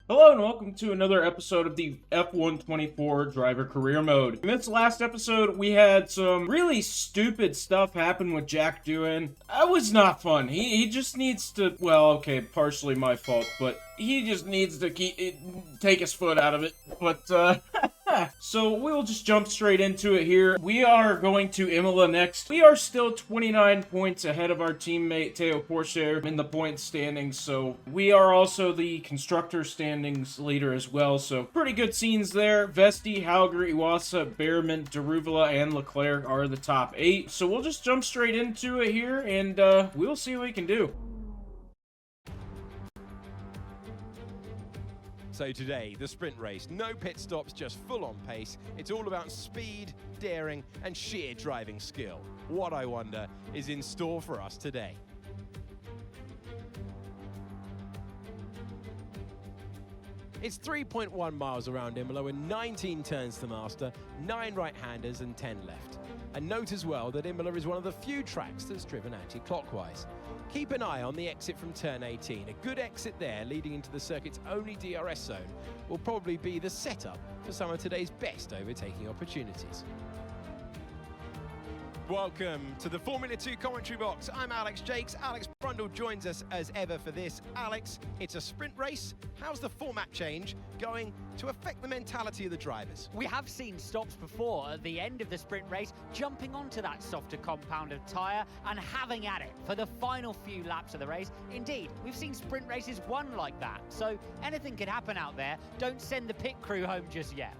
Hello and welcome to another episode of the F124 Driver Career Mode. In this last episode, we had some really stupid stuff happen with Jack Doohan. That was not fun. He just needs to, well, okay, partially my fault, but he just needs to take his foot out of it. But, so we'll just jump straight into it here. We are going to Imola next. We are still 29 points ahead of our teammate Teo Porcher in the point standings, so we are also the constructor standings leader as well, so pretty good scenes there. Vesti, Hauger, Iwasa, Behrman, Daruvula, and Leclerc are the top 8, so we'll just jump straight into it here, and we'll see what we can do. So today, the sprint race, no pit stops, just full-on pace. It's all about speed, daring, and sheer driving skill. What, I wonder, is in store for us today? It's 3.1 miles around Imola with 19 turns to master, 9 right-handers and 10 left. And note as well that Imola is one of the few tracks that's driven anti-clockwise. Keep an eye on the exit from turn 18. A good exit there, leading into the circuit's only DRS zone, will probably be the setup for some of today's best overtaking opportunities. Welcome to the Formula 2 commentary box. I'm Alex Jakes. Alex Brundle joins us as ever for this. Alex, it's a sprint race. How's the format change going to affect the mentality of the drivers? We have seen stops before at the end of the sprint race, jumping onto that softer compound of tyre and having at it for the final few laps of the race. Indeed, we've seen sprint races won like that. So anything could happen out there. Don't send the pit crew home just yet.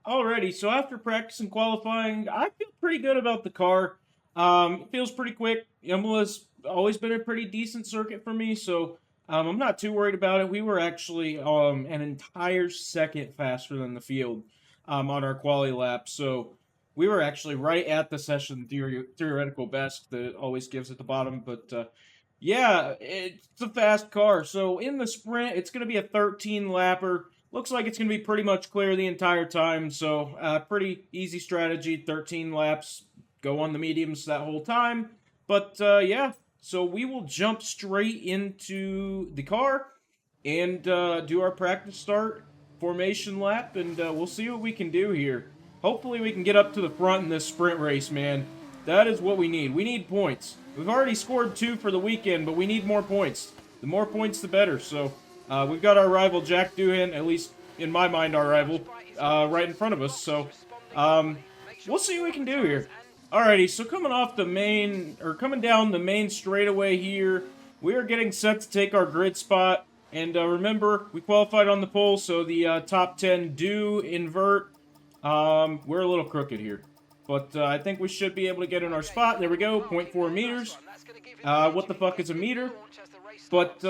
Alrighty, so after practice and qualifying, I feel pretty good about the car. It feels pretty quick. Imola's always been a pretty decent circuit for me, so I'm not too worried about it. We were actually an entire second faster than the field on our quali lap, so we were actually right at the session theoretical best that it always gives at the bottom, but yeah, it's a fast car. So in the sprint, it's going to be a 13-lapper. Looks like it's going to be pretty much clear the entire time, so pretty easy strategy, 13 laps, go on the mediums that whole time. But yeah, so we will jump straight into the car and do our practice start formation lap, and we'll see what we can do here. Hopefully we can get up to the front in this sprint race, man. That is what we need. We need points. We've already scored 2 for the weekend, but we need more points. The more points, the better, so... we've got our rival, Jack Doohan, at least in my mind, our rival, right in front of us. So, we'll see what we can do here. Alrighty, so coming down the main straightaway here, we are getting set to take our grid spot. And remember, we qualified on the pole, so the top 10 do invert. We're a little crooked here. But I think we should be able to get in our spot. There we go, 0.4 meters. What the fuck is a meter? But,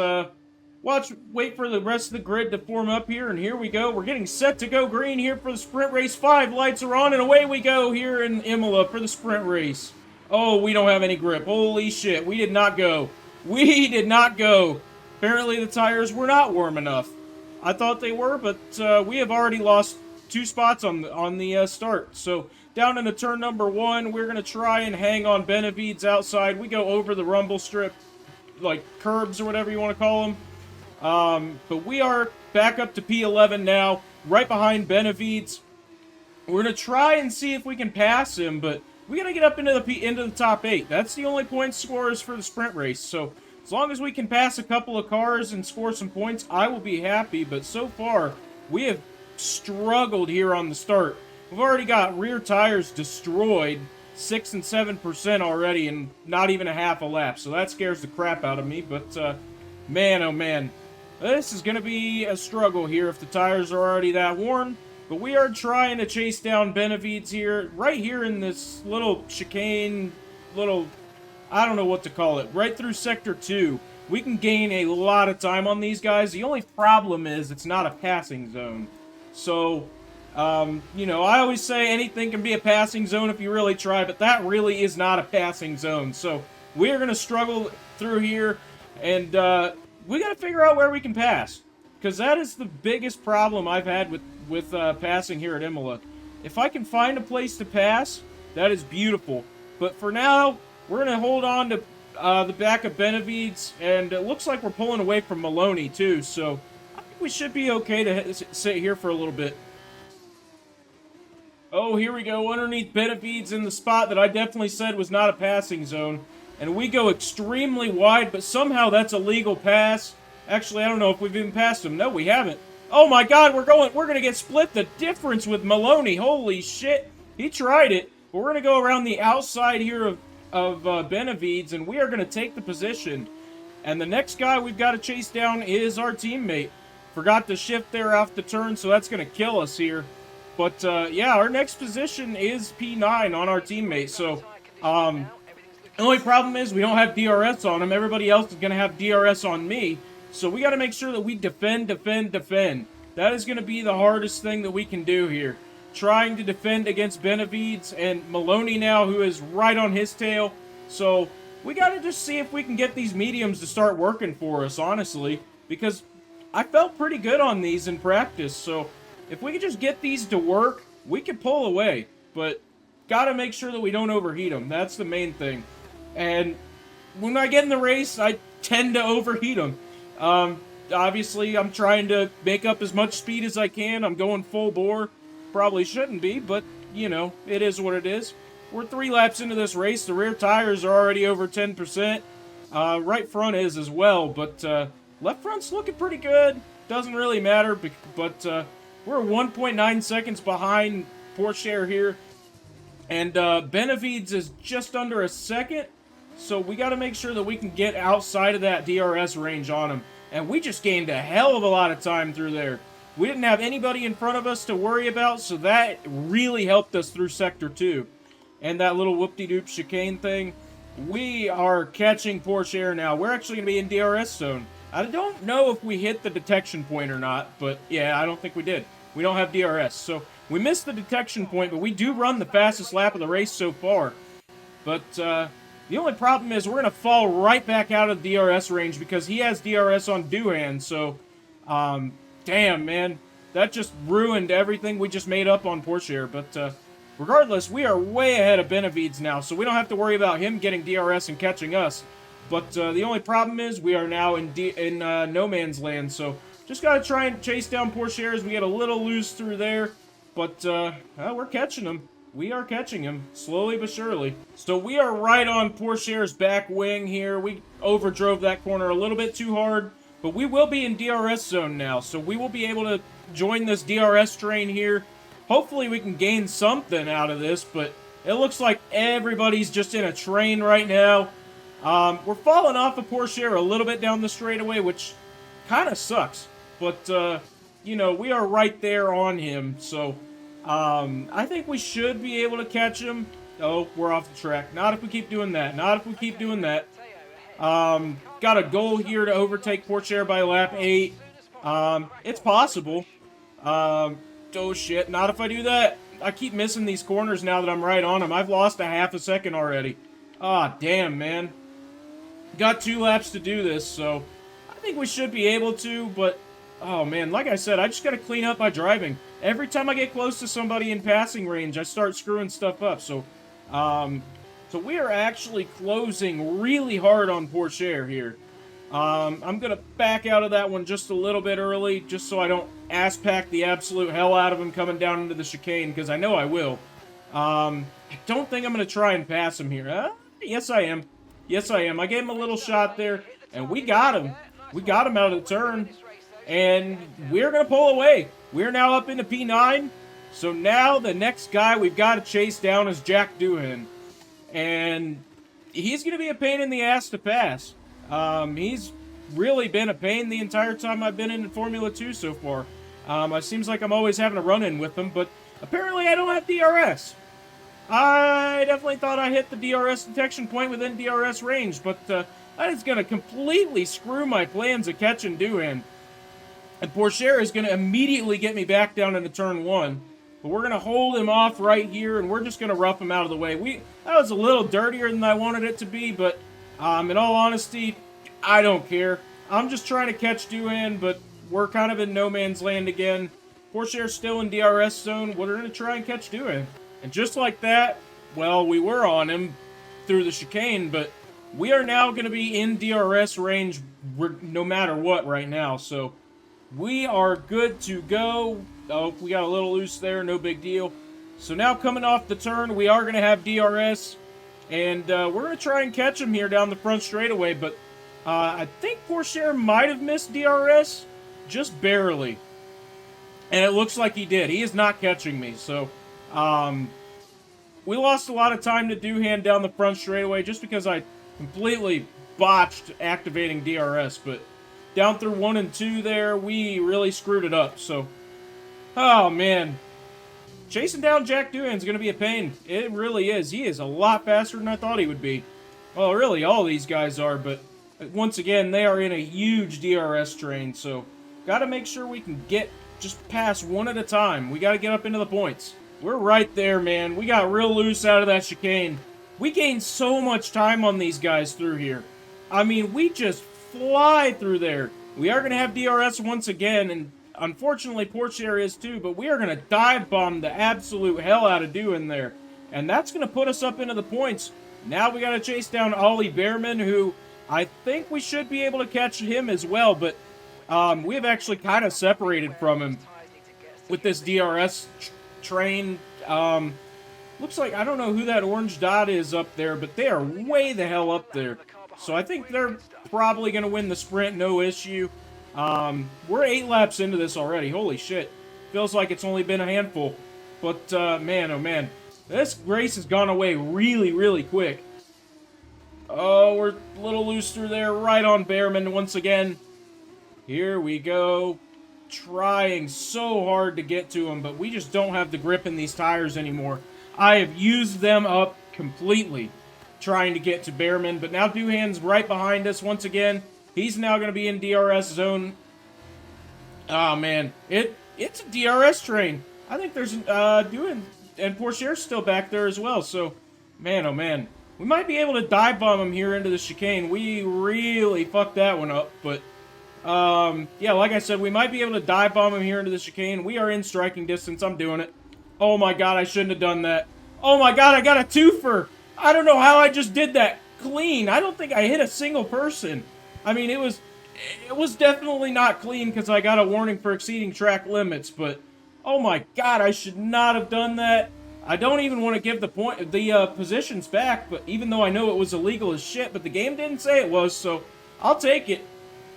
wait for the rest of the grid to form up here, and here we go. We're getting set to go green here for the sprint race. 5 lights are on, and away we go here in Imola for the sprint race. Oh, we don't have any grip. Holy shit, we did not go. We did not go. Apparently the tires were not warm enough. I thought they were, but we have already lost 2 spots on the start. So down into turn number 1, we're going to try and hang on Benavides outside. We go over the rumble strip, like curbs or whatever you want to call them. But we are back up to P11 now, right behind Benavides. We're going to try and see if we can pass him, but we got to get up into the top 8. That's the only point scorers for the sprint race, so as long as we can pass a couple of cars and score some points, I will be happy, but so far, we have struggled here on the start. We've already got rear tires destroyed, 6 and 7% already, and not even a half a lap, so that scares the crap out of me, but, man, oh man. This is going to be a struggle here if the tires are already that worn. But we are trying to chase down Benavides here, right here in this little chicane, I don't know what to call it, right through Sector 2. We can gain a lot of time on these guys. The only problem is it's not a passing zone. So, you know, I always say anything can be a passing zone if you really try, but that really is not a passing zone. So, we're going to struggle through here, and, we got to figure out where we can pass, because that is the biggest problem I've had with passing here at Imola. If I can find a place to pass, that is beautiful. But for now, we're going to hold on to the back of Benavides, and it looks like we're pulling away from Maloney too, so I think we should be okay to sit here for a little bit. Oh, here we go, underneath Benavides in the spot that I definitely said was not a passing zone. And we go extremely wide, but somehow that's a legal pass. Actually, I don't know if we've even passed him. No, we haven't. Oh my god, we're gonna get split the difference with Maloney. Holy shit. He tried it. But we're gonna go around the outside here of Benavides, and we are gonna take the position. And the next guy we've got to chase down is our teammate. Forgot to shift there off the turn, so that's gonna kill us here. But, yeah, our next position is P9 on our teammate. So, the only problem is we don't have DRS on him. Everybody else is going to have DRS on me. So we got to make sure that we defend. That is going to be the hardest thing that we can do here. Trying to defend against Benavides and Maloney now, who is right on his tail. So we got to just see if we can get these mediums to start working for us, honestly. Because I felt pretty good on these in practice, so if we could just get these to work, we can pull away. But gotta make sure that we don't overheat them. That's the main thing. And when I get in the race, I tend to overheat them. Obviously, I'm trying to make up as much speed as I can. I'm going full bore. Probably shouldn't be, but, you know, it is what it is. We're 3 laps into this race. The rear tires are already over 10%. Right front is as well, but left front's looking pretty good. Doesn't really matter, but we're 1.9 seconds behind Porsche here. And Benavides is just under a second. So we got to make sure that we can get outside of that DRS range on him. And we just gained a hell of a lot of time through there. We didn't have anybody in front of us to worry about, so that really helped us through Sector 2. And that little whoop-de-doop chicane thing. We are catching Porsche now. We're actually going to be in DRS zone. I don't know if we hit the detection point or not, but yeah, I don't think we did. We don't have DRS, so we missed the detection point, but we do run the fastest lap of the race so far. But the only problem is we're going to fall right back out of the DRS range because he has DRS on Doohan, so damn, man. That just ruined everything we just made up on Porsche. But regardless, we are way ahead of Benavides now, so we don't have to worry about him getting DRS and catching us. But the only problem is we are now in no man's land, so just got to try and chase down Porsche as we get a little loose through there. But we're catching him. We are catching him, slowly but surely. So we are right on Porsche's back wing here. We overdrove that corner a little bit too hard, but we will be in DRS zone now, so we will be able to join this DRS train here. Hopefully we can gain something out of this, but it looks like everybody's just in a train right now. We're falling off of Porsche a little bit down the straightaway, which kind of sucks. But, you know, we are right there on him, so I think we should be able to catch him. Oh, we're off the track. Not if we keep doing that. Not if we keep doing that. Got a goal here to overtake Porsche by lap 8. It's possible. Oh, shit. Not if I do that. I keep missing these corners now that I'm right on him. I've lost a half a second already. Ah, damn, man. Got 2 laps to do this, so I think we should be able to, but oh, man, like I said, I just got to clean up my driving. Every time I get close to somebody in passing range, I start screwing stuff up. So, so we are actually closing really hard on Porsche here. I'm going to back out of that one just a little bit early, just so I don't ass-pack the absolute hell out of him coming down into the chicane, because I know I will. I don't think I'm going to try and pass him here. Yes, I am. Yes, I am. I gave him a little shot there, and we got him. We got him out of the turn. And we're going to pull away. We're now up into P9. So now the next guy we've got to chase down is Jack Doohan. And he's going to be a pain in the ass to pass. He's really been a pain the entire time I've been in Formula 2 so far. It seems like I'm always having a run-in with him, but apparently I don't have DRS. I definitely thought I hit the DRS detection point within DRS range, but that is going to completely screw my plans of catching Doohan. And Porsche is going to immediately get me back down into turn 1. But we're going to hold him off right here, and we're just going to rough him out of the way. That was a little dirtier than I wanted it to be, but in all honesty, I don't care. I'm just trying to catch Doohan, but we're kind of in no man's land again. Porsche is still in DRS zone. We're going to try and catch Doohan. And just like that, well, we were on him through the chicane, but we are now going to be in DRS range no matter what right now. So we are good to go. Oh, we got a little loose there. No big deal. So now coming off the turn, we are going to have DRS. And we're going to try and catch him here down the front straightaway. But I think Porsche might have missed DRS. Just barely. And it looks like he did. He is not catching me. So we lost a lot of time to Doohan down the front straightaway just because I completely botched activating DRS. But down through 1 and 2 there, we really screwed it up. So, oh man. Chasing down Jack Doohan's going to be a pain. It really is. He is a lot faster than I thought he would be. Well, really, all these guys are, but once again, they are in a huge DRS train, so got to make sure we can get just past one at a time. We got to get up into the points. We're right there, man. We got real loose out of that chicane. We gained so much time on these guys through here. I mean, we just fly through there. We are going to have DRS once again, and unfortunately, Porsche is too, but we are going to dive bomb the absolute hell out of Doohan there. And that's going to put us up into the points. Now we got to chase down Ollie Behrman, who I think we should be able to catch him as well, but we have actually kind of separated from him with this DRS train. Looks like, I don't know who that orange dot is up there, but they are way the hell up there. So I think they're probably going to win the sprint, no issue. We're 8 laps into this already. Holy shit. Feels like it's only been a handful. But, man, oh man. This race has gone away really, really quick. Oh, we're a little loose through there. Right on Behrman once again. Here we go. Trying so hard to get to him, but we just don't have the grip in these tires anymore. I have used them up completely trying to get to Behrman, but now Doohan's right behind us once again. He's now going to be in DRS zone. Oh, man. It's a DRS train. I think there's Doohan and Porsche's still back there as well. So, man, oh, man. We might be able to dive bomb him here into the chicane. We really fucked that one up. But, yeah, like I said, we might be able to dive bomb him here into the chicane. We are in striking distance. I'm doing it. Oh, my God. I shouldn't have done that. Oh, my God. I got a twofer. I don't know how I just did that clean. I don't think I hit a single person. I mean, it was definitely not clean because I got a warning for exceeding track limits, but oh my God, I should not have done that. I don't even want to give the positions back, but even though I know it was illegal as shit, but the game didn't say it was, so I'll take it.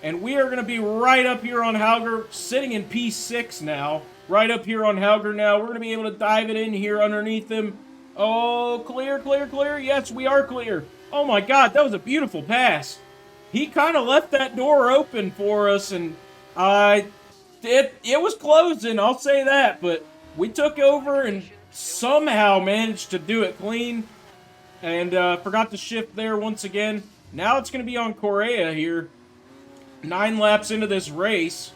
And we are going to be right up here on Hauger, sitting in P6 now. Right up here on Hauger now. We're going to be able to dive it in here underneath him. Oh, clear, clear, clear. Yes, we are clear. Oh my God, that was a beautiful pass. He kind of left that door open for us, and it was closing, I'll say that, but we took over and somehow managed to do it clean, and forgot to shift there once again. Now it's going to be on Correa here, 9 laps into this race.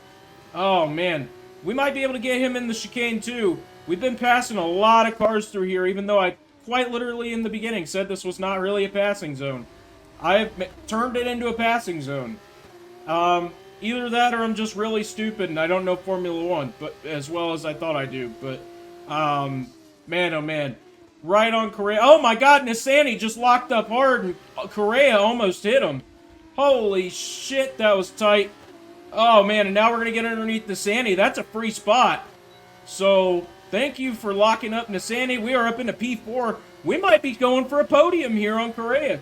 Oh, man. We might be able to get him in the chicane, too. We've been passing a lot of cars through here, even though I quite literally in the beginning said this was not really a passing zone. I have turned it into a passing zone. Either that or I'm just really stupid and I don't know Formula 1 but as well as I thought I do. But, man, oh man. Right on Correa. Oh my God, Nissany just locked up hard and Correa almost hit him. Holy shit, that was tight. Oh man, and now we're going to get underneath Nissany. That's a free spot. So, thank you for locking up Nissany. We are up into P4. We might be going for a podium here on Correa.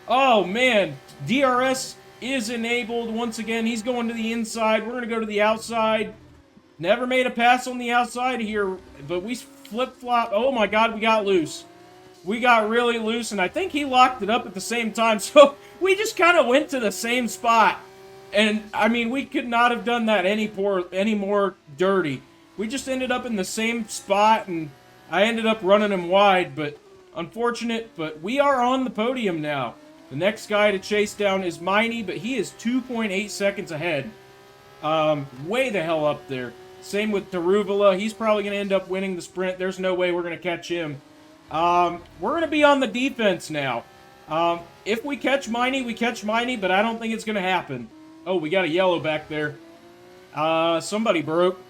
Oh, man. DRS is enabled. Once again, he's going to the inside. We're going to go to the outside. Never made a pass on the outside here, but we flip-flop. Oh, my God, we got loose. We got really loose, and I think he locked it up at the same time, so we just kind of went to the same spot. And, I mean, we could not have done that any more dirty. We just ended up in the same spot, and I ended up running him wide, but unfortunate. But we are on the podium now. The next guy to chase down is Miney, but he is 2.8 seconds ahead. Way the hell up there. Same with Taruvula. He's probably going to end up winning the sprint. There's no way we're going to catch him. We're going to be on the defense now. If we catch Miney, we catch Miney, but I don't think it's going to happen. Oh, we got a yellow back there. Somebody broke.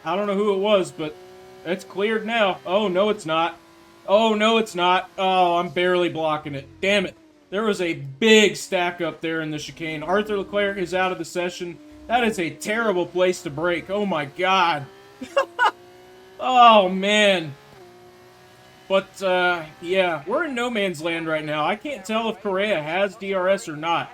I don't know who it was, but it's cleared now. Oh, no, it's not. Oh, no, it's not. Oh, I'm barely blocking it. Damn it. There was a big stack up there in the chicane. Arthur Leclerc is out of the session. That is a terrible place to break. Oh my god. Oh man. But yeah, we're in no man's land right now. I can't tell if Correa has DRS or not.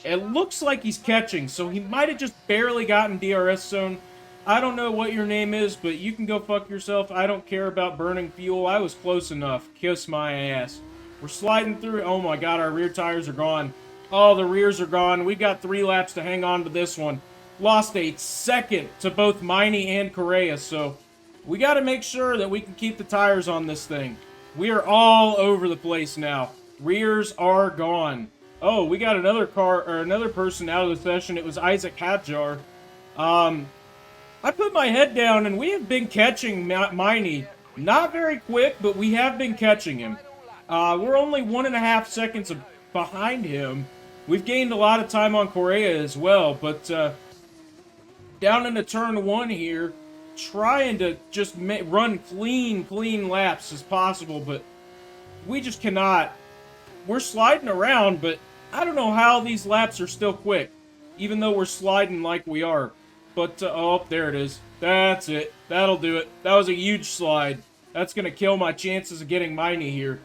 It looks like he's catching, so he might have just barely gotten DRS zone. I don't know what your name is, but you can go fuck yourself. I don't care about burning fuel. I was close enough. Kiss my ass. We're sliding through. Oh my god, our rear tires are gone. Oh, the rears are gone. We got 3 laps to hang on to this one. Lost a second to both Miney and Correa, so we got to make sure that we can keep the tires on this thing. We are all over the place now. Rears are gone. Oh, we got another car, or another person out of the session. It was Isaac Hadjar. I put my head down, and we have been catching Miney. Not very quick, but we have been catching him. We're only 1.5 seconds behind him. We've gained a lot of time on Correa as well, but down into turn 1 here, trying to just run clean laps as possible, but we just cannot. We're sliding around, but I don't know how these laps are still quick, even though we're sliding like we are. But, oh, there it is. That's it. That'll do it. That was a huge slide. That's going to kill my chances of getting Miney here.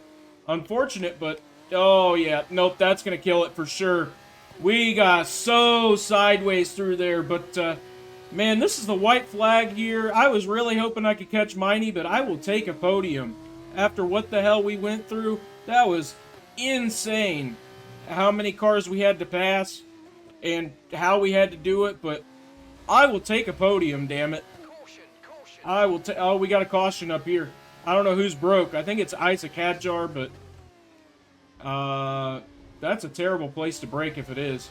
Unfortunate, but, oh, yeah. Nope, that's going to kill it for sure. We got so sideways through there, but, man, this is the white flag here. I was really hoping I could catch Miney, but I will take a podium. After what the hell we went through, that was insane. How many cars we had to pass and how we had to do it, but I will take a podium, damn it. I will take. Oh, we got a caution up here. I don't know who's broke. I think it's Isaac Hadjar, but that's a terrible place to break if it is.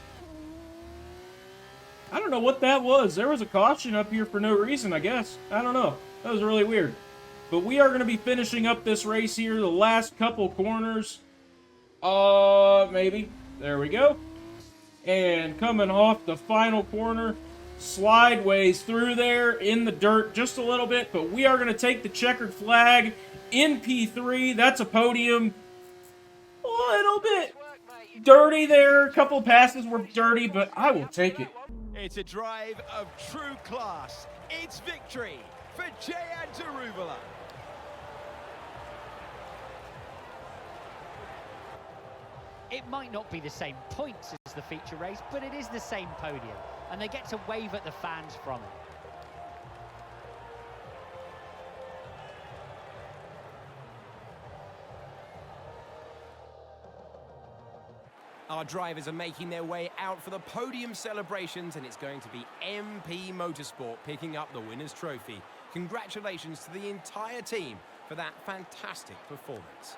I don't know what that was. There was a caution up here for no reason, I guess. I don't know. That was really weird. But we are going to be finishing up this race here. The last couple corners. Maybe. There we go. And coming off the final corner. Slideways through there in the dirt just a little bit. But we are going to take the checkered flag in P3. That's a podium. A little bit dirty there. A couple passes were dirty, but I will take it. It's a drive of true class. It's victory for Jehan Daruvala. It might not be the same points as the feature race, but it is the same podium, and they get to wave at the fans from it. Our drivers are making their way out for the podium celebrations, and it's going to be MP Motorsport picking up the winner's trophy. Congratulations to the entire team for that fantastic performance.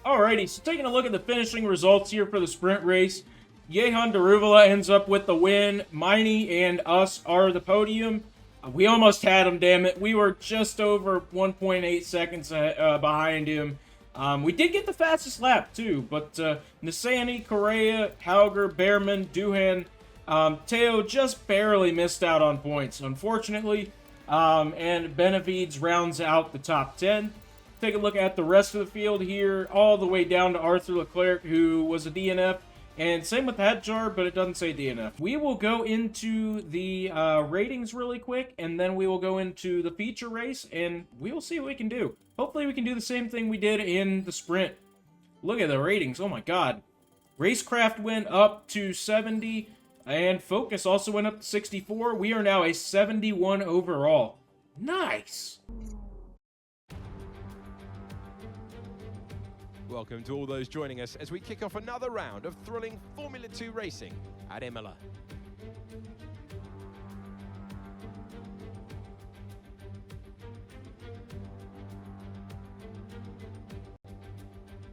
Alrighty, so taking a look at the finishing results here for the sprint race, Jehan Daruvala ends up with the win. Miney and us are the podium. We almost had him, damn it. We were just over 1.8 seconds behind him. We did get the fastest lap, too, but Nissany, Correa, Hauger, Behrman, Duhan, Teo just barely missed out on points, unfortunately, and Benavides rounds out the top 10. Take a look at the rest of the field here, all the way down to Arthur Leclerc, who was a DNF, and same with Hadjar, but it doesn't say DNF. We will go into the ratings really quick, and then we will go into the feature race, and we will see what we can do. Hopefully we can do the same thing we did in the sprint. Look at the ratings, oh my god. Racecraft went up to 70, and Focus also went up to 64. We are now a 71 overall. Nice! Welcome to all those joining us as we kick off another round of thrilling Formula 2 racing at Imola.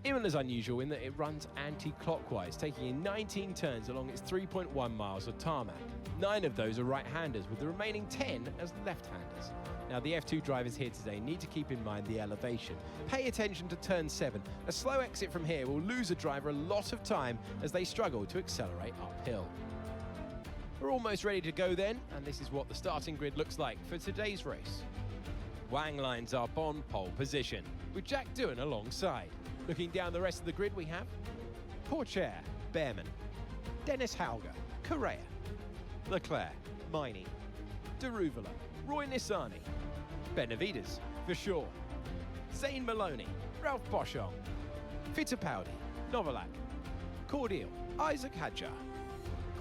Imola is unusual in that it runs anti-clockwise, taking in 19 turns along its 3.1 miles of tarmac. 9 of those are right-handers, with the remaining 10 as left-handers. Now, the F2 drivers here today need to keep in mind the elevation. Pay attention to turn 7. A slow exit from here will lose a driver a lot of time as they struggle to accelerate uphill. We're almost ready to go then, and this is what the starting grid looks like for today's race. Wang lines up on pole position, with Jack Doohan alongside. Looking down the rest of the grid, we have Pourchaire, Behrman, Dennis Hauger, Correa, Leclerc, Miney, Daruvala, Roy Nissany, Benavides, Vachon, Zane Maloney, Ralph Boschung, Fittipaldi, Novalak, Cordial, Isaac Hadjar,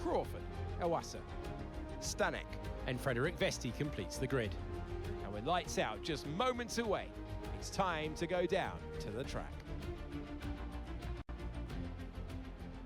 Crawford, Ewasa, Stanek, and Frederick Vesti completes the grid. And with lights out just moments away, it's time to go down to the track.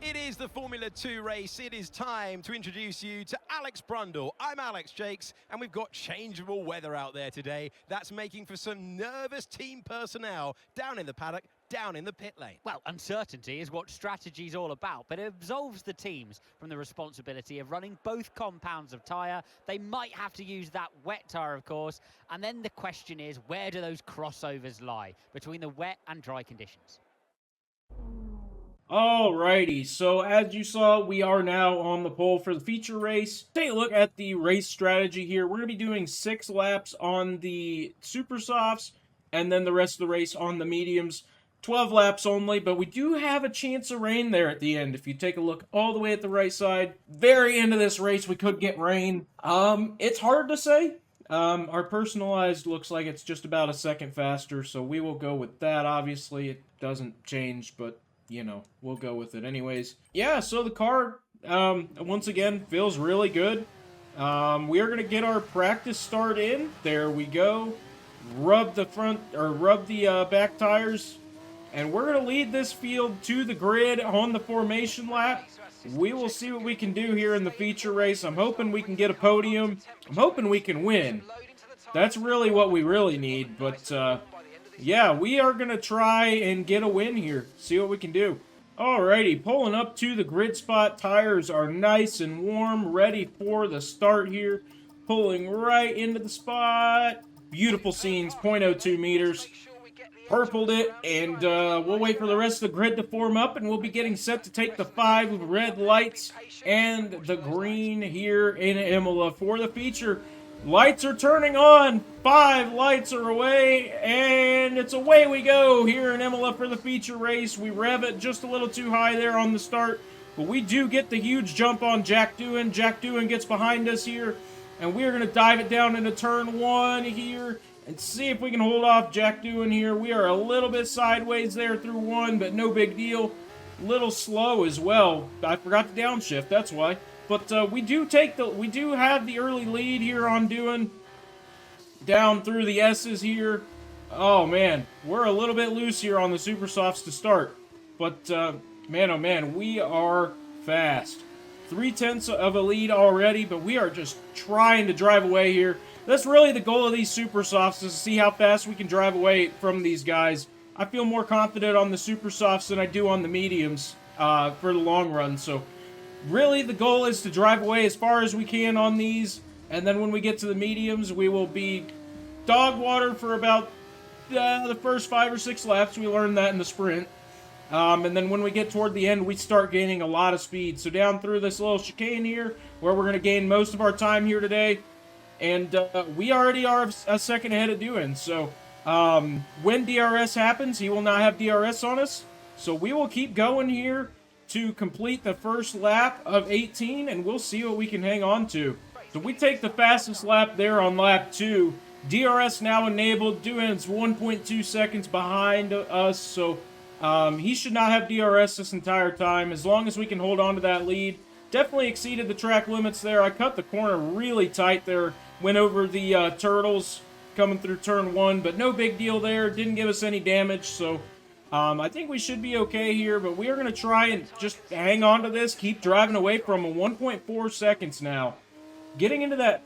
It is the Formula 2 race. It is time to introduce you to Alex Brundle. I'm Alex Jakes, and we've got changeable weather out there today. That's making for some nervous team personnel down in the paddock, down in the pit lane. Well, uncertainty is what strategy's all about, but it absolves the teams from the responsibility of running both compounds of tyre. They might have to use that wet tyre, of course, and then the question is, where do those crossovers lie between the wet and dry conditions? Alrighty, so as you saw, we are now on the pole for the feature race. Take a look at the race strategy here. We're going to be doing 6 laps on the super softs, and then the rest of the race on the mediums. 12 laps only, but we do have a chance of rain there at the end. If you take a look all the way at the right side, very end of this race, we could get rain. It's hard to say. Our personalized looks like it's just about a second faster, so we will go with that. Obviously, it doesn't change, but you know, we'll go with it anyways. Yeah, so the car, once again, feels really good. We are going to get our practice start in. There we go. Rub the back tires. And we're going to lead this field to the grid on the formation lap. We will see what we can do here in the feature race. I'm hoping we can get a podium. I'm hoping we can win. That's really what we really need, but yeah, we are going to try and get a win here. See what we can do. Alrighty, pulling up to the grid spot. Tires are nice and warm, ready for the start here. Pulling right into the spot. Beautiful scenes, 0.02 meters. Purpled it, and we'll wait for the rest of the grid to form up, and we'll be getting set to take the 5 red lights and the green here in Imola for the feature. Lights are turning on. 5 lights are away, and it's away we go here in Imola for the feature race. We rev it just a little too high there on the start, but we do get the huge jump on Jack Doohan. Jack Doohan gets behind us here, and we're going to dive it down into turn 1 here and see if we can hold off Jack Doohan here. We are a little bit sideways there through 1, but no big deal. Little slow as well. I forgot to downshift, that's why. But we do have the early lead here on Doohan. Down through the S's here. Oh man, we're a little bit loose here on the super softs to start. But man, oh man, we are fast. 3/10 of a lead already, but we are just trying to drive away here. That's really the goal of these super softs, is to see how fast we can drive away from these guys. I feel more confident on the super softs than I do on the mediums for the long run. So really the goal is to drive away as far as we can on these, and then when we get to the mediums, we will be dog water for about the first 5 or 6 laps. We learned that in the sprint. And then when we get toward the end, we start gaining a lot of speed. So down through this little chicane here, where we're going to gain most of our time here today, and we already are a second ahead of Doohan. So when DRS happens, he will not have DRS on us. So we will keep going here to complete the first lap of 18, and we'll see what we can hang on to. So we take the fastest lap there on lap 2. DRS now enabled. Doohan's 1.2 seconds behind us, so he should not have DRS this entire time, as long as we can hold on to that lead. Definitely exceeded the track limits there. I cut the corner really tight there. Went over the turtles coming through turn 1, but no big deal there. Didn't give us any damage, so I think we should be okay here, but we are going to try and just hang on to this, keep driving away from him. 1.4 seconds now. Getting into that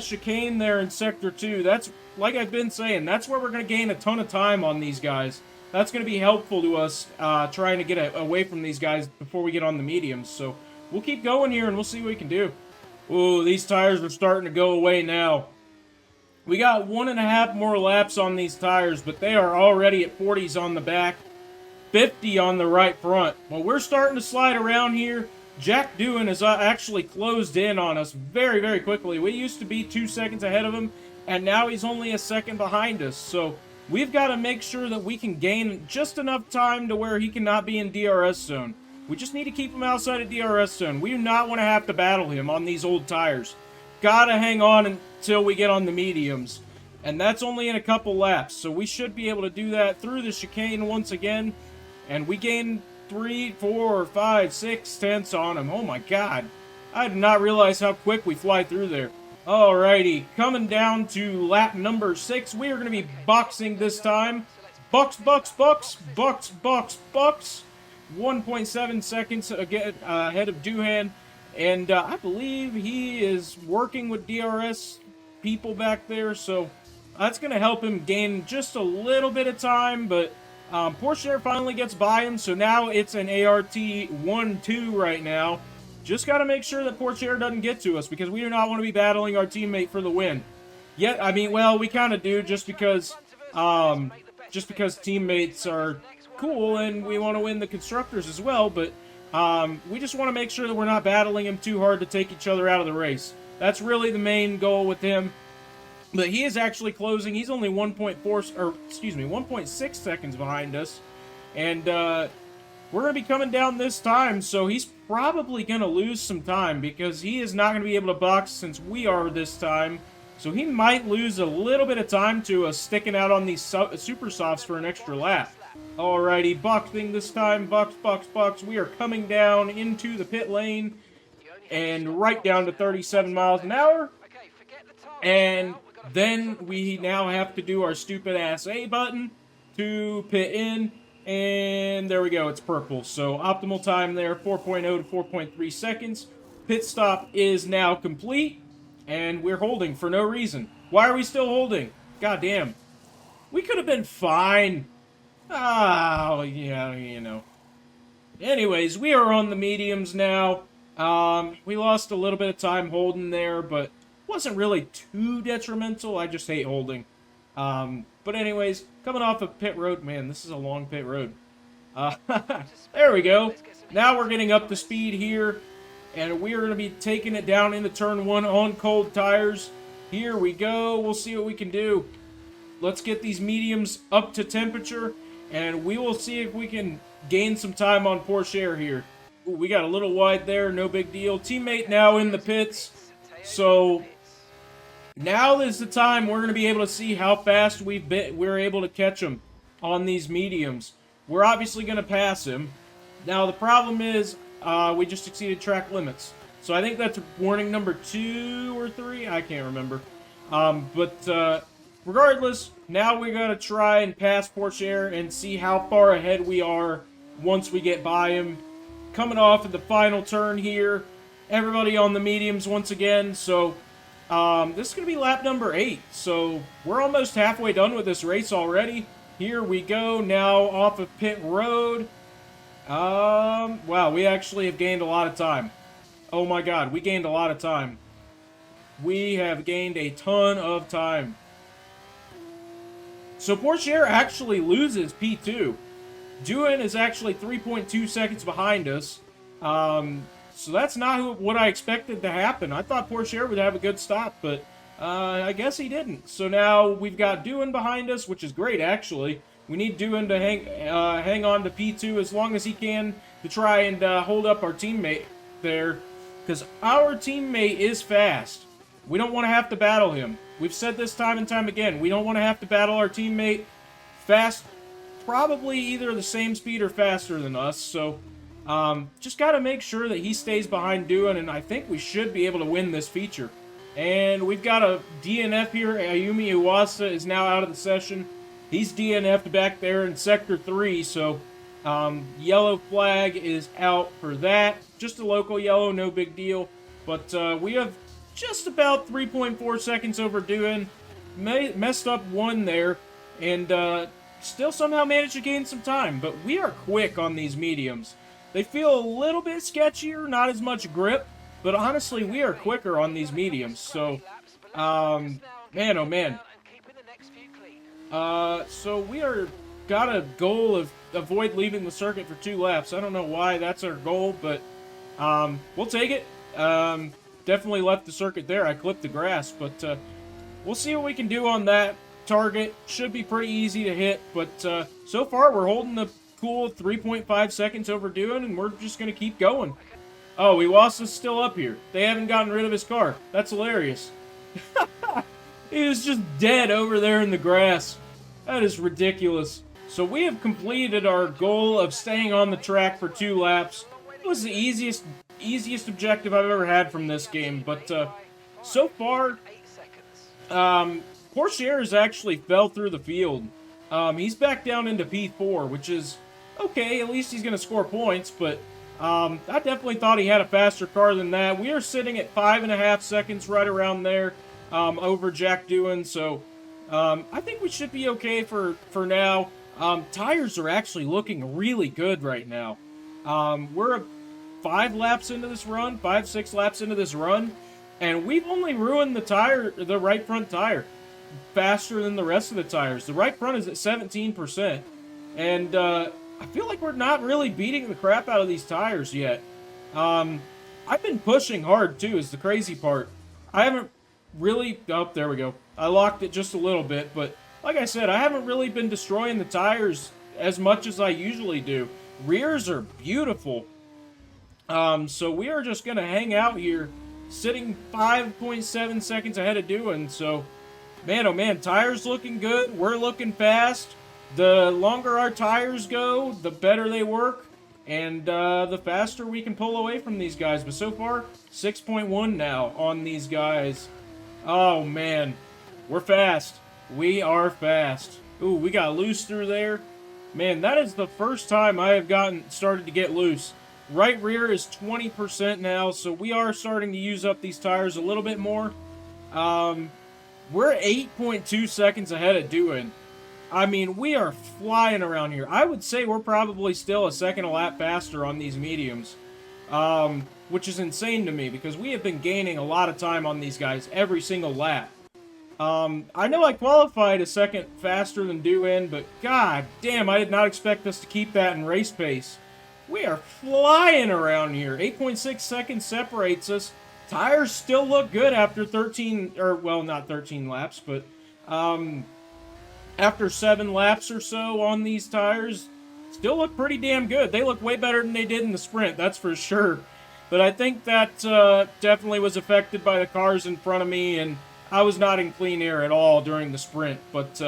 chicane there in sector 2, that's, like I've been saying, that's where we're going to gain a ton of time on these guys. That's going to be helpful to us trying to get away from these guys before we get on the mediums. So we'll keep going here and we'll see what we can do. Ooh, these tires are starting to go away now. We got 1.5 more laps on these tires, but they are already at 40s on the back, 50 on the right front. Well, we're starting to slide around here. Jack Doohan has actually closed in on us very, very quickly. We used to be 2 seconds ahead of him, and now he's only a second behind us. So we've got to make sure that we can gain just enough time to where he cannot be in DRS zone. We just need to keep him outside of DRS zone. We do not want to have to battle him on these old tires. Gotta hang on until we get on the mediums. And that's only in a couple laps, so we should be able to do that through the chicane once again. And we gain 3, 4, 5, 6 tenths on him. Oh my god. I did not realize how quick we fly through there. Alrighty, coming down to lap number 6. We are going to be boxing this time. Bucks, bucks, bucks, bucks, bucks, bucks. 1.7 seconds ahead of Doohan. And I believe he is working with DRS people back there, so that's going to help him gain just a little bit of time, but Pourchaire finally gets by him, so now it's an ART 1-2 right now. Just got to make sure that Pourchaire doesn't get to us, because we do not want to be battling our teammate for the win. Yet, I mean, well, we kind of do, just because teammates are cool, and we want to win the Constructors as well, but we just want to make sure that we're not battling him too hard to take each other out of the race. That's really the main goal with him. But he is actually closing. He's only 1.6 seconds behind us. And we're going to be coming down this time, so he's probably going to lose some time because he is not going to be able to box since we are this time. So he might lose a little bit of time to us sticking out on these super softs for an extra lap. Alrighty, boxing this time. Box, box, box. We are coming down into the pit lane and right down to 37 miles an hour. And then we now have to do our stupid ass A button to pit in. And there we go, it's purple. So optimal time there, 4.0 to 4.3 seconds. Pit stop is now complete. And we're holding for no reason. Why are we still holding? God damn. We could have been fine. Oh, yeah, you know. Anyways, we are on the mediums now. We lost a little bit of time holding there, but wasn't really too detrimental. I just hate holding. But anyways, coming off of pit road. Man, this is a long pit road. There we go. Now we're getting up to speed here. And we are going to be taking it down into turn 1 on cold tires. Here we go. We'll see what we can do. Let's get these mediums up to temperature. And we will see if we can gain some time on Pourchaire here. Ooh, we got a little wide there. No big deal. Teammate now in the pits. So now is the time we're going to be able to see how fast we're able to catch him on these mediums. We're obviously going to pass him. Now the problem is we just exceeded track limits. So I think that's warning number 2 or 3. I can't remember. Regardless, now we got to try and pass Pourchaire and see how far ahead we are once we get by him. Coming off of the final turn here. Everybody on the mediums once again. So this is going to be lap number 8. So we're almost halfway done with this race already. Here we go now off of pit road. Wow, we actually have gained a lot of time. Oh my god, we gained a lot of time. We have gained a ton of time. So Pourchaire actually loses P2. Doohan is actually 3.2 seconds behind us. So that's not what I expected to happen. I thought Pourchaire would have a good stop, but I guess he didn't. So now we've got Doohan behind us, which is great, actually. We need Doohan to hang on to P2 as long as he can to try and hold up our teammate there, because our teammate is fast. We don't want to have to battle him. We've said this time and time again. We don't want to have to battle our teammate fast, probably either the same speed or faster than us. So just got to make sure that he stays behind Doohan, and I think we should be able to win this feature. And we've got a DNF here. Ayumi Iwasa is now out of the session. He's DNF'd back there in Sector 3, so yellow flag is out for that. Just a local yellow, no big deal. But we have just about 3.4 seconds over Doohan. Messed up one there, and still somehow managed to gain some time. But we are quick on these mediums. They feel a little bit sketchier, not as much grip, but honestly, we are quicker on these mediums. So Man, oh man. So we got a goal of avoid leaving the circuit for 2 laps. I don't know why that's our goal, but we'll take it. Definitely left the circuit there. I clipped the grass, but we'll see what we can do on that target. Should be pretty easy to hit, but so far we're holding the cool 3.5 seconds over doing, and we're just going to keep going. Oh, Iwasa's still up here. They haven't gotten rid of his car. That's hilarious. He was just dead over there in the grass. That is ridiculous. So we have completed our goal of staying on the track for 2 laps. It was the easiest objective I've ever had from this game, but so far, Portier actually fell through the field. He's back down into P4, which is okay. At least he's going to score points, but I definitely thought he had a faster car than that. We are sitting at 5.5 seconds, right around there, over Jack Doohan, so I think we should be okay for now. Tires are actually looking really good right now. We're 5 laps into this run, 6 laps into this run, and we've only ruined the right front tire faster than the rest of the tires. The right front is at 17%, and I feel like we're not really beating the crap out of these tires yet. I've been pushing hard too, is the crazy part. I haven't really... Oh, there we go. I locked it just a little bit, but like I said, I haven't really been destroying the tires as much as I usually do. Rears are beautiful. So we are just going to hang out here, sitting 5.7 seconds ahead of Doohan. So, man, oh man, tires looking good. We're looking fast. The longer our tires go, the better they work, and the faster we can pull away from these guys. But so far, 6.1 now on these guys. Oh, man. We're fast. We are fast. Ooh, we got loose through there. Man, that is the first time I have started to get loose. Right rear is 20% now, so we are starting to use up these tires a little bit more. We're 8.2 seconds ahead of Doohan. I mean, we are flying around here. I would say we're probably still a second a lap faster on these mediums, which is insane to me because we have been gaining a lot of time on these guys every single lap. I know I qualified a second faster than Doohan, but god damn, I did not expect us to keep that in race pace. We are flying around here. 8.6 seconds separates us. Tires still look good after 13, or well, not 13 laps, but after 7 laps or so on these tires, still look pretty damn good. They look way better than they did in the sprint, that's for sure. But I think that definitely was affected by the cars in front of me, and I was not in clean air at all during the sprint. But,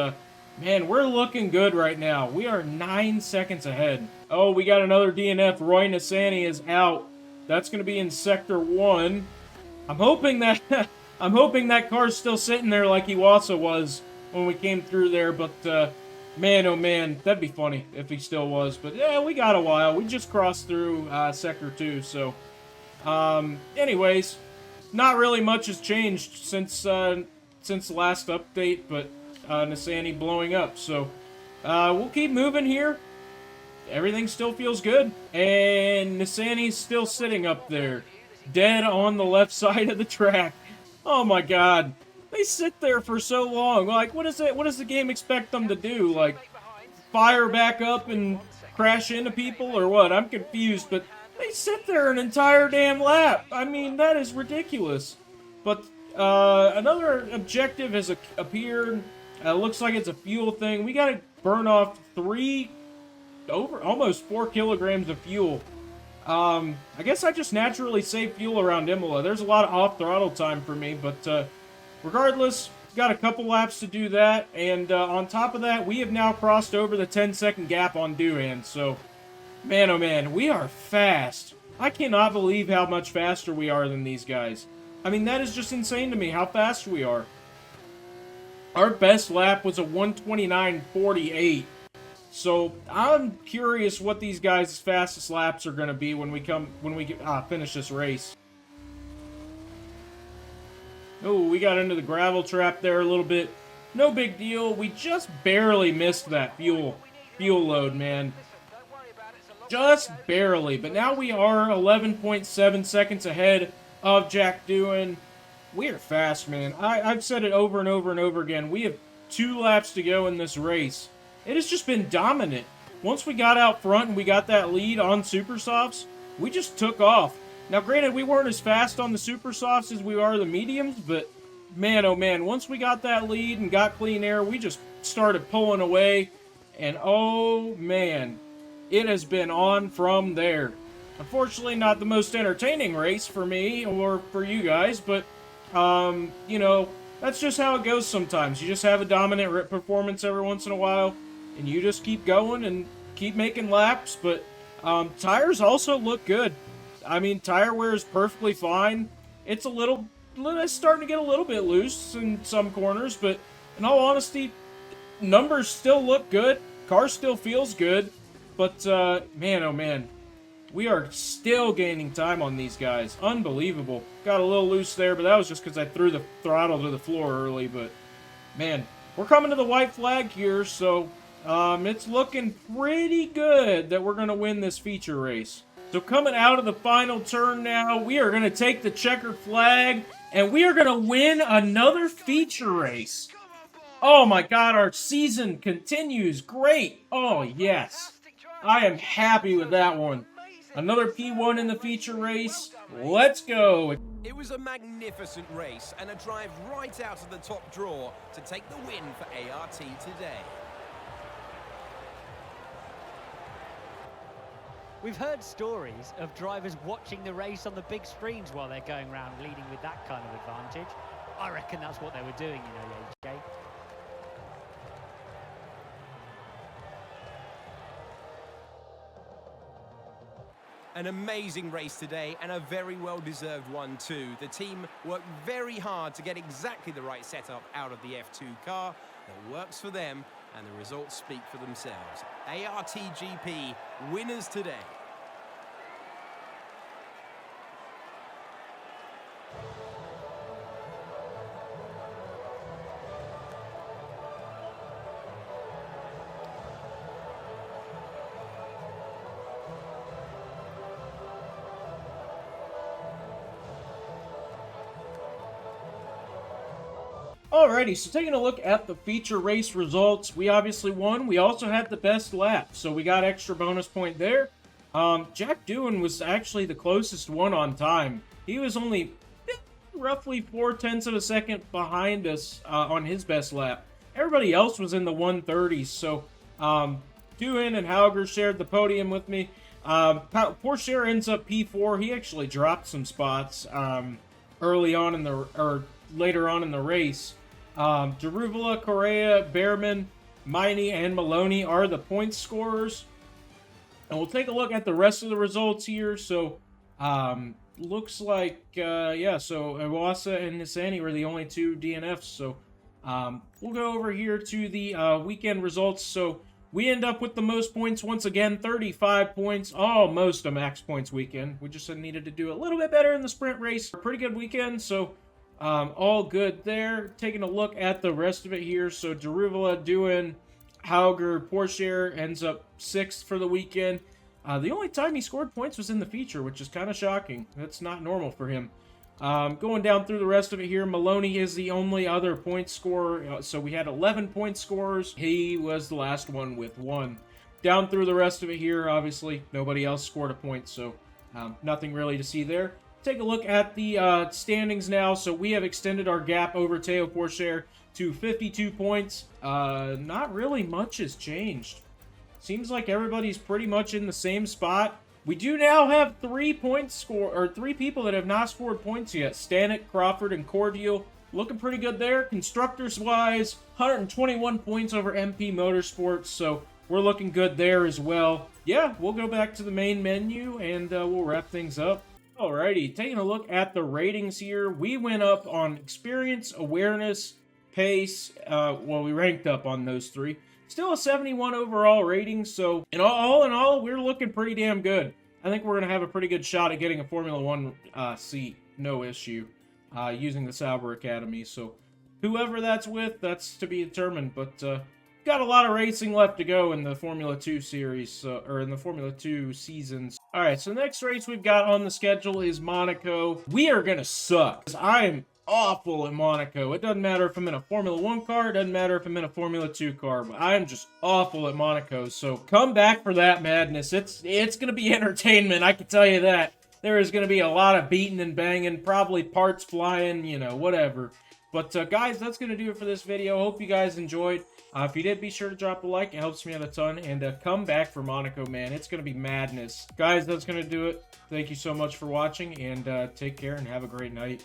man, we're looking good right now. We are 9 seconds ahead. Oh, we got another DNF. Roy Nissany is out. That's going to be in Sector 1. I'm hoping that car's still sitting there like Iwasa was when we came through there, but man, oh man, that'd be funny if he still was. But yeah, we got a while. We just crossed through Sector 2, so anyways, not really much has changed since the last update, but Nissany blowing up. So we'll keep moving here. Everything still feels good, and Nissany's still sitting up there, dead on the left side of the track. Oh my god. They sit there for so long. Like, what does the game expect them to do? Like, fire back up and crash into people or what? I'm confused, but they sit there an entire damn lap. I mean, that is ridiculous. But another objective has appeared. Looks like it's a fuel thing. We gotta burn off almost 4 kilograms of fuel. I guess I just naturally save fuel around Imola. There's a lot of off-throttle time for me, but regardless, got a couple laps to do that, and on top of that, we have now crossed over the 10-second gap on Doohan, so man, oh man, we are fast. I cannot believe how much faster we are than these guys. I mean, that is just insane to me, how fast we are. Our best lap was a 1:29.48. So I'm curious what these guys' fastest laps are going to be when we finish this race. Oh, we got into the gravel trap there a little bit. No big deal. We just barely missed that fuel load, man. Just barely. But now we are 11.7 seconds ahead of Jack Doohan. We are fast, man. I've said it over and over and over again. We have 2 laps to go in this race. It has just been dominant. Once we got out front and we got that lead on Super Softs, we just took off. Now, granted, we weren't as fast on the Super Softs as we are the mediums, but man, oh man, once we got that lead and got clean air, we just started pulling away, and oh man, it has been on from there. Unfortunately, not the most entertaining race for me or for you guys, but, you know, that's just how it goes sometimes. You just have a dominant performance every once in a while, and you just keep going and keep making laps, but tires also look good. I mean, tire wear is perfectly fine. It's starting to get a little bit loose in some corners, but in all honesty, numbers still look good. Car still feels good, but man, oh man, we are still gaining time on these guys. Unbelievable. Got a little loose there, but that was just because I threw the throttle to the floor early, but man, we're coming to the white flag here, so it's looking pretty good that we're going to win this feature race. So coming out of the final turn now, we are going to take the checkered flag, and we are going to win another feature race. Oh my god, our season continues. Great. Oh yes. I am happy with that one. Another P1 in the feature race. Let's go. It was a magnificent race and a drive right out of the top draw to take the win for ART today. We've heard stories of drivers watching the race on the big screens while they're going around leading with that kind of advantage. I reckon that's what they were doing, you know, AJ. An amazing race today, and a very well-deserved one too. The team worked very hard to get exactly the right setup out of the F2 car that works for them, and the results speak for themselves. ARTGP winners today. Alrighty, so taking a look at the feature race results, we obviously won. We also had the best lap, so we got extra bonus point there. Jack Doohan was actually the closest one on time. He was only roughly 0.4 of a second behind us on his best lap. Everybody else was in the 130s, so Doohan and Hauger shared the podium with me. Porsche ends up P4. He actually dropped some spots early on in the, or later on in the race. Daruvula, Correa, Behrman, Miney, and Maloney are the point scorers. And we'll take a look at the rest of the results here. So, looks like, yeah, so Iwasa and Nisani were the only 2 DNFs. So, we'll go over here to the weekend results. So, we end up with the most points once again, 35 points, almost a max points weekend. We just needed to do a little bit better in the sprint race. A pretty good weekend, so all good there. Taking a look at the rest of it here. So Daruvula, Doohan, Hauger, Porsche ends up 6th for the weekend. The only time he scored points was in the feature, which is kind of shocking. That's not normal for him. Going down through the rest of it here, Maloney is the only other point scorer. So we had 11 point scorers. He was the last one with 1. Down through the rest of it here, obviously, nobody else scored a point, so nothing really to see there. Take a look at the standings now. So we have extended our gap over Teo Porsche to 52 points. Not really much has changed. Seems like everybody's pretty much in the same spot. We do now have 3 people that have not scored points yet. Stanek, Crawford, and Cordial. Looking pretty good there. Constructors-wise, 121 points over MP Motorsports, so we're looking good there as well. Yeah, we'll go back to the main menu, and we'll wrap things up. Alrighty, taking a look at the ratings here. We went up on experience, awareness, pace. Well, we ranked up on those 3. Still a 71 overall rating, so in all, we're looking pretty damn good. I think we're going to have a pretty good shot at getting a Formula 1 seat, no issue, using the Sauber Academy. So whoever that's with, that's to be determined, but got a lot of racing left to go in the Formula 2 series, or in the Formula 2 seasons. Alright, so the next race we've got on the schedule is Monaco. We are going to suck, because I'm awful at Monaco. It doesn't matter if I'm in a Formula 1 car. It doesn't matter if I'm in a Formula 2 car. But I'm just awful at Monaco. So come back for that madness. It's going to be entertainment, I can tell you that. There is going to be a lot of beating and banging, probably parts flying, you know, whatever. But guys, that's going to do it for this video. Hope you guys enjoyed. If you did, be sure to drop a like. It helps me out a ton. And come back for Monaco, man. It's going to be madness. Guys, that's going to do it. Thank you so much for watching. And take care and have a great night.